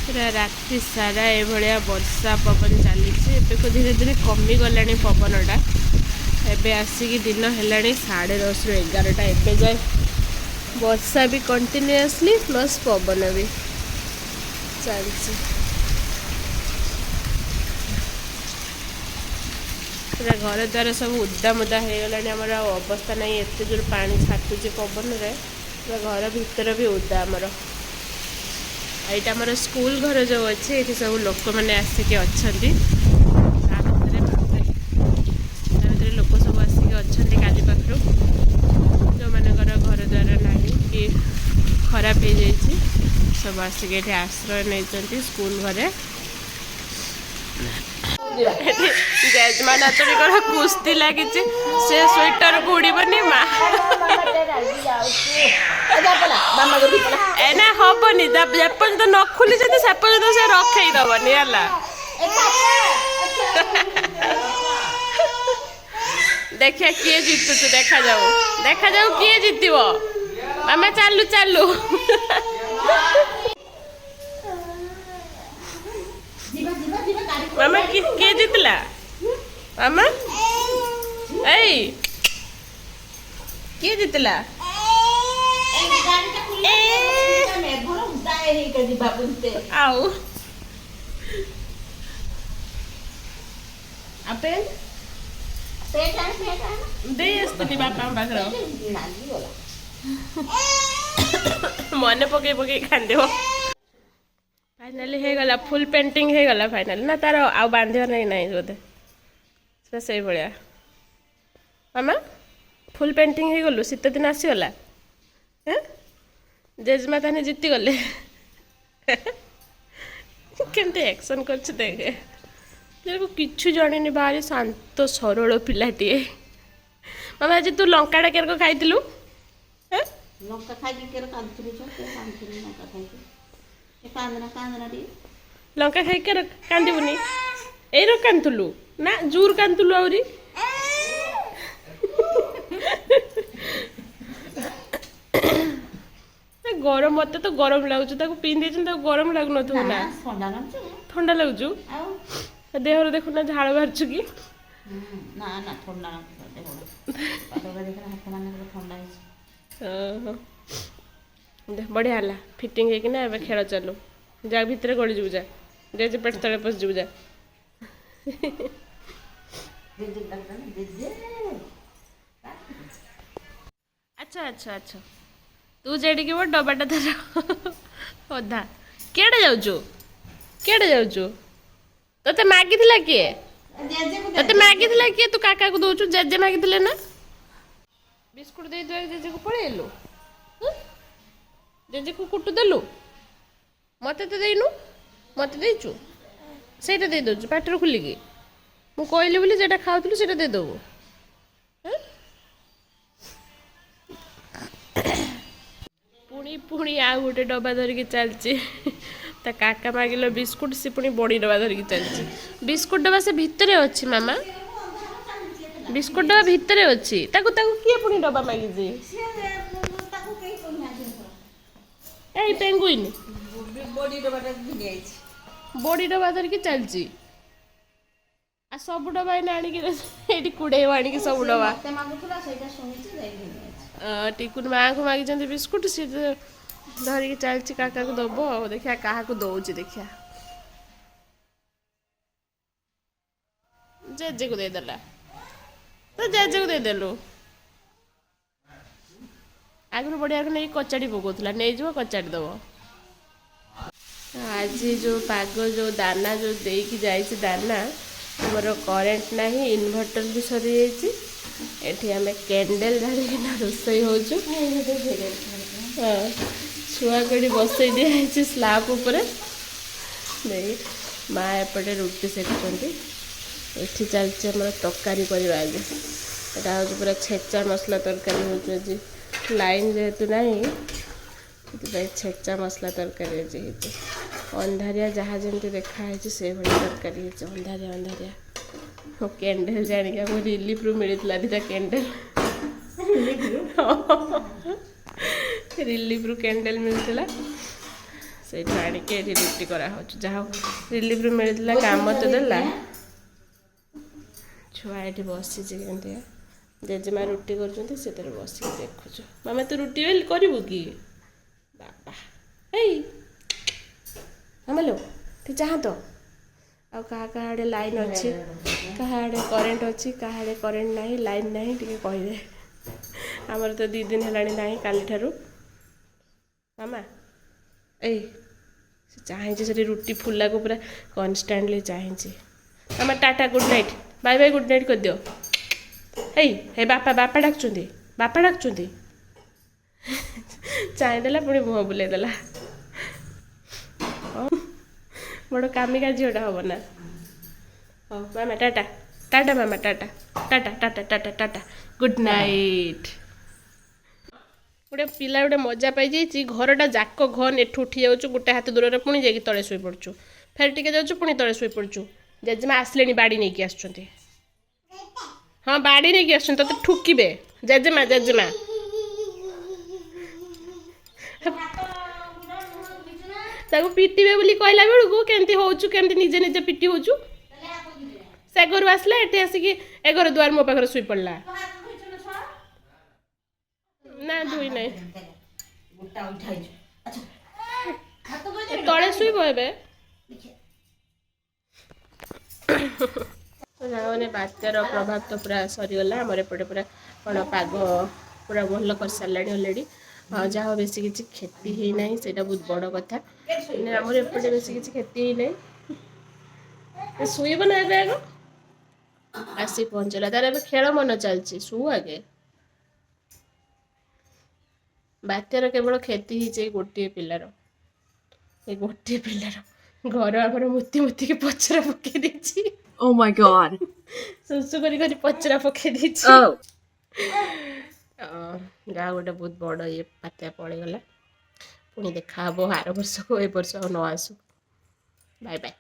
पूरा राति सारा ये वर्षा पवन चली को धीरे धीरे कमी गला पवनटा एबे आसिक दिन है 10:30 ରୁ 11ଟା एबे जाए वर्षा भी कंटिन्यूअसली प्लस पवन भी चलती पूरा घर द्वार सब उदा मुदा हो गला अवस्था नहीं एत जोर पानी छाटुचे पवन रे पूरा घर भीतर भी उदा आमर यहाँ आमर स्कूल घर जो अच्छे ये सब लोक मैंने आसिक अच्छा लोक सब आसिक अच्छा काली पाखु जो मान घर द्वार ना कि खराब हो जाए सब आसिक ये आश्रय नहीं स्कूल घरे जेजमा नातुणी कुस्ती लगी से स्वेटर घोड़बनी माँ एना हबनी जेपर्यंत न खुली से पर्यंत से रखईदबनी देखिए किए जीतु देखा जाऊ किए जीतव मामा चालू चालू मामा किए जीतला मामा ए किए जीतला आओ अपेल दे आस्तनी बापा पाखर मन पकई पकई खांदेव फाइनाली हो गला फुल पेंटिंग हो गला फाइनाली ना तार आउ बांधिया नहीं नहीं बोधे से भाया मामा फुल पेंटिंग हो गलु शीत दिन आसीगला जेजमा ताने जीति गले केमती एक्शन कर देखे किच्छु जानी भारी शांत सरल पिलाटे मामा आज तू लंकाटा केरक खाइलु लंका लंका खाई कांदबुनि एरो कांदुलु ना जूर कांदुलु आउरी गरम मत तो गरम लगुच पिंधे गरम लगन ना ठंडा लगुचु देहर देखुना झाड़ बाहर कि बढ़िया है फिटिंग है खेल चलू जा भितर गड़ी जीव जा जे पेट तले पस जीव जा अच्छा अच्छा अच्छा तू जेडी वो डबाटा धर अधा केड़े जाऊचु तोते मागी किए तोते मागी किए तू काका को दौचु जेजे मागी ना बिस्कुट दे जेजे को पड़ेलु जेजे को कुटु देलु मत तो देनु मत देचु सेटा दे दउचु पाटर खुलिकी मु कहली बोली जेटा खाउथलु सेटा दे दबु पुणी पुणी आ गोटे डब्बा धरिकी चलची ता काका मागिल बिस्कुट सी पुणी बड़ी डब्बा धरिकी चलची बिस्कुट डब्बा से भितरे अच्छी मामा बिस्कुट डब्बा भितरे अच्छी ताकू ताकू किए पुणी डब्बा मागी जे ए पेंगुइन बड़ी डब्बा धरिकी चलची आ सब डब्बा एने आनी कुड़े आनी सब डब्बा टिकुन माँ को मागी बिस्कुट सी धरिकी चलची काका को दब देखिया क्या दौची देखिया जेजे को देदेला तो जेजे को देदेलु आगु बढ़िया नहीं कचाड़ी पकाला नहीं जो कचाड़ी दब आज जो पाग जो दाना जो देकी जाइए दाना मोर करेन्ट ना इन्वर्टर भी सरी जाइए आम कैंडल ढालिना रोसई हो छुआ कड़ी बसई दिखाई स्लाब उपरे नहीं माँ एपटे रुटी सेकुंट ये चलती आम तरकारी करवा आज यहाँ हूँ पूरा छेचा मसला तरकारी हो लाइन जेहेतु ना छेचा मसला तरकारी आज अंधारिया जहाँ जमी देखाई से भाई तरकारी अंधारिया अंधारिया मो कैंडल जानिका मो रिलीफ रू मिलता दीटा कैंडल रिलीफ रू कैंडल मिलता ସେଇଠୁ ଆଣିକି ଏଠି ରୁଟି କରାହେଉଛି। ଯାହା ହଉ ରିଲିଫରେ ମିଳିଥିଲା, କାମ ତ ଦେଲା। ଛୁଆ ଏଠି ବସିଛି କେମିତି, ଜେଜେମା ରୁଟି କରୁଛନ୍ତି, ସେଥିରେ ବସିକି ଦେଖୁଛୁ। ମାମା ତୁ ରୁଟି କରିବୁ କି? ବାବା ଏଇ ମାମାଲୋ ତୁ ଯାହା ତ। ଆଉ କାହା ଆଡ଼େ ଲାଇନ୍ ଅଛି, କାହା ଆଡ଼େ କରେଣ୍ଟ ଅଛି, କାହା ଆଡ଼େ କରେଣ୍ଟ ନାହିଁ, ଲାଇନ୍ ନାହିଁ, ଟିକେ କହିଦେ। ଆମର ତ 2 ଦିନ ହେଲାଣି ନାହିଁ, କାଲିଠାରୁ। ମାମା ଏଇ ସେ ଚାହିଁଛି ସେଠି ରୁଟି ଫୁଲାକୁ ପୁରା କନଷ୍ଟାଣ୍ଟଲି ଚାହିଁଛି। ମାମା tata good night, bye bye, good night କରିଦିଅ। ହେଇ ହେ ବାପା ଡାକୁଛନ୍ତି, ବାପା ଡାକୁଛନ୍ତି। ଚାହିଁଦେଲା ପୁଣି ମୁହଁ ବୁଲେଇ ଦେଲା। ବଡ଼ କାମିକା ଝିଅଟା ହବ ନା। ହଉ ମାମା ଟାଟା, ଟାଟା ମାମା, ଟାଟା ଟାଟା ଟାଟା ଟାଟା ଟାଟା, ଗୁଡ୍ ନାଇଟ୍। ଗୋଟେ ପିଲା ଗୋଟେ ମଜା ପାଇଯାଇଛି, ଘରଟା ଯାକ ଘନ ଏଠୁ ଉଠି ଯାଉଛୁ, ଗୋଟେ ହାତ ଦୂରରେ, ପୁଣି ଯାଇକି ତଳେ ଶୋଇପଡ଼ୁଛୁ, ଫେର ଟିକେ ଯାଉଛୁ, ପୁଣି ତଳେ ଶୋଇପଡ଼ୁଛୁ। ଜେଜେମା ଆସିଲେଣି, ବାଡ଼ି ନେଇକି ଆସୁଛନ୍ତି। ହଁ ବାଡ଼ି ନେଇକି ଆସୁଛନ୍ତି, ତତେ ଠୁକିବେ। ଜେଜେମା ଜେଜେମା ତାକୁ ପିଟିବେ ବୋଲି କହିଲା ବେଳକୁ କେମିତି ହଉଛୁ, କେମିତି ନିଜେ ନିଜେ ପିଟି ହଉଛୁ। ସେ ଘରୁ ଆସିଲା, ଏଠି ଆସିକି ଏ ଘର ଦୁଆର ମୋ ପାଖରେ ଶୋଇ ପଡ଼ିଲା। ନା ଧୋଇ ନାହିଁ, ତଳେ ଶୋଇବ ଏବେ। ସାଙ୍ଗମାନେ ବାତ୍ୟାର ପ୍ରଭାବ ତ ପୁରା ସରିଗଲା। ଆମର ଏପଟେ ପୁରା କ'ଣ ପାଗ ପୁରା ଭଲ କରିସାରିଲାଣି ଅଲରେଡ଼ି। ଯାହା ହଉ ବେଶୀ କିଛି କ୍ଷତି ହେଇନାହିଁ, ସେଇଟା ବହୁତ ବଡ଼ କଥା। ଆମର ଏପଟେ ବେଶୀ କିଛି କ୍ଷତି ହେଇନାହିଁ। ଶୋଇବ ନା ଏବେ ଆଗ, ଆସି ପହଞ୍ଚିଲା, ତାର ଏବେ ଖେଳ ମନ ଚାଲିଛି, ଶୁ ଆଗେ। ବାତ୍ୟାର କେବଳ କ୍ଷତି ହେଇଛି ଏଇ ଗୋଟିଏ ପିଲାର, ଘର ଆମର ମୁତି ମୁତିକି ପଚରା ପକେଇ ଦେଇଛି। Oh my god. ସୁସୁ କରି କରି ପଚରା ପକେଇ ଦେଇଛି। ଯାହା ଗୋଟେ ବହୁତ ବଡ଼ ଇଏ ବାତ୍ୟା ପଳେଇଗଲା। ପୁଣି ଦେଖାହବ ଆର ବର୍ଷକୁ, ଏ ବର୍ଷ ଆଉ ନ ଆସୁ। Bye bye.